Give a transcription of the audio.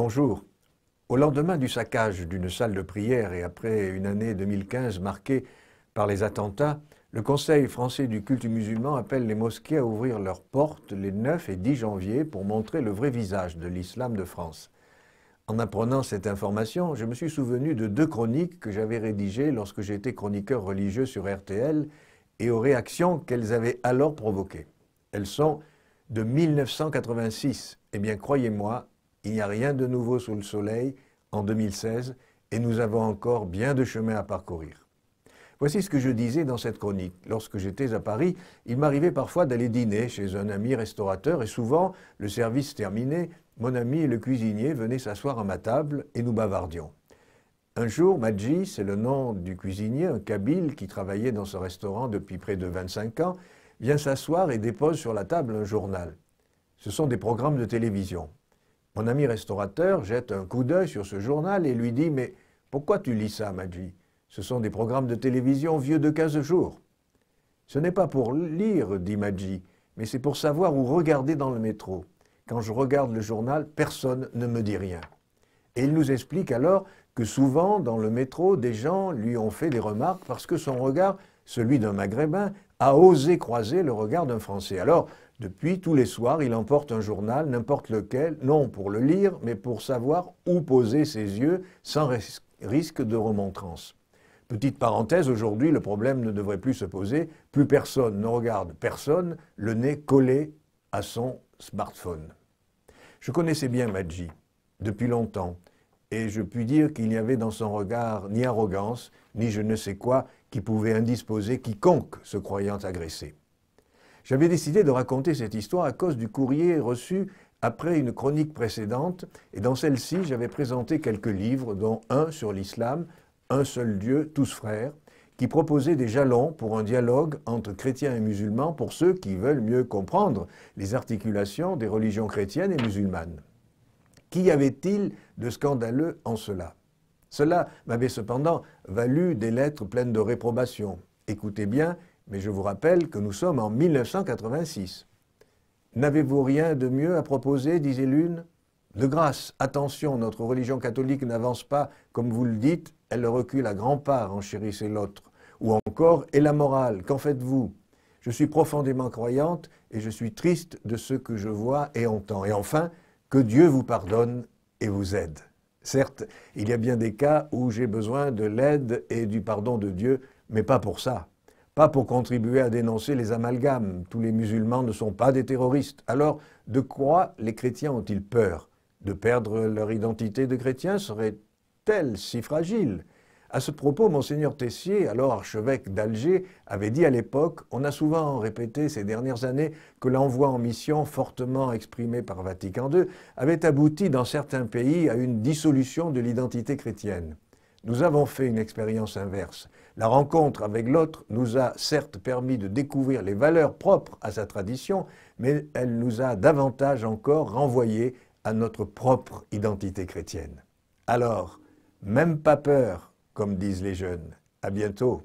Bonjour. Au lendemain du saccage d'une salle de prière et après une année 2015 marquée par les attentats, le Conseil français du culte musulman appelle les mosquées à ouvrir leurs portes les 9 et 10 janvier pour montrer le vrai visage de l'islam de France. En apprenant cette information, je me suis souvenu de 2 chroniques que j'avais rédigées lorsque j'étais chroniqueur religieux sur RTL et aux réactions qu'elles avaient alors provoquées. Elles sont de 1986. Eh bien, croyez-moi, il n'y a rien de nouveau sous le soleil en 2016 et nous avons encore bien de chemin à parcourir. Voici ce que je disais dans cette chronique. Lorsque j'étais à Paris, il m'arrivait parfois d'aller dîner chez un ami restaurateur et souvent, le service terminé, mon ami et le cuisinier venaient s'asseoir à ma table et nous bavardions. Un jour, Madji, c'est le nom du cuisinier, un Kabyle qui travaillait dans ce restaurant depuis près de 25 ans, vient s'asseoir et dépose sur la table un journal. Ce sont des programmes de télévision. Mon ami restaurateur jette un coup d'œil sur ce journal et lui dit « Mais pourquoi tu lis ça, Madji ? Ce sont des programmes de télévision vieux de 15 jours. » « Ce n'est pas pour lire, dit Madji, mais c'est pour savoir où regarder dans le métro. Quand je regarde le journal, personne ne me dit rien. » Et il nous explique alors que souvent, dans le métro, des gens lui ont fait des remarques parce que son regard, celui d'un Maghrébin, a osé croiser le regard d'un Français. Alors, depuis, tous les soirs, il emporte un journal, n'importe lequel, non pour le lire, mais pour savoir où poser ses yeux sans risque de remontrance. Petite parenthèse, aujourd'hui, le problème ne devrait plus se poser. Plus personne ne regarde personne, le nez collé à son smartphone. Je connaissais bien Madji depuis longtemps, et je puis dire qu'il n'y avait dans son regard ni arrogance, ni je ne sais quoi qui pouvait indisposer quiconque se croyant agressé. J'avais décidé de raconter cette histoire à cause du courrier reçu après une chronique précédente, et dans celle-ci, j'avais présenté quelques livres, dont un sur l'islam, Un seul Dieu, tous frères, qui proposait des jalons pour un dialogue entre chrétiens et musulmans pour ceux qui veulent mieux comprendre les articulations des religions chrétiennes et musulmanes. Qu'y avait-il de scandaleux en cela? Cela m'avait cependant valu des lettres pleines de réprobation. Écoutez bien, mais je vous rappelle que nous sommes en 1986. N'avez-vous rien de mieux à proposer, disait l'une? De grâce, attention, notre religion catholique n'avance pas, comme vous le dites, elle recule à grands pas, enchérissait l'autre. Ou encore, et la morale, qu'en faites-vous? Je suis profondément croyante et je suis triste de ce que je vois et entends. Et enfin, que Dieu vous pardonne et vous aide. Certes, il y a bien des cas où j'ai besoin de l'aide et du pardon de Dieu, mais pas pour ça. Pas pour contribuer à dénoncer les amalgames. Tous les musulmans ne sont pas des terroristes. Alors, de quoi les chrétiens ont-ils peur? De perdre leur identité de chrétien serait-elle si fragile? À ce propos, Monseigneur Tessier, alors archevêque d'Alger, avait dit à l'époque « On a souvent répété ces dernières années que l'envoi en mission, fortement exprimé par Vatican II, avait abouti dans certains pays à une dissolution de l'identité chrétienne. Nous avons fait une expérience inverse. La rencontre avec l'autre nous a certes permis de découvrir les valeurs propres à sa tradition, mais elle nous a davantage encore renvoyés à notre propre identité chrétienne. Alors, même pas peur, comme disent les jeunes. À bientôt.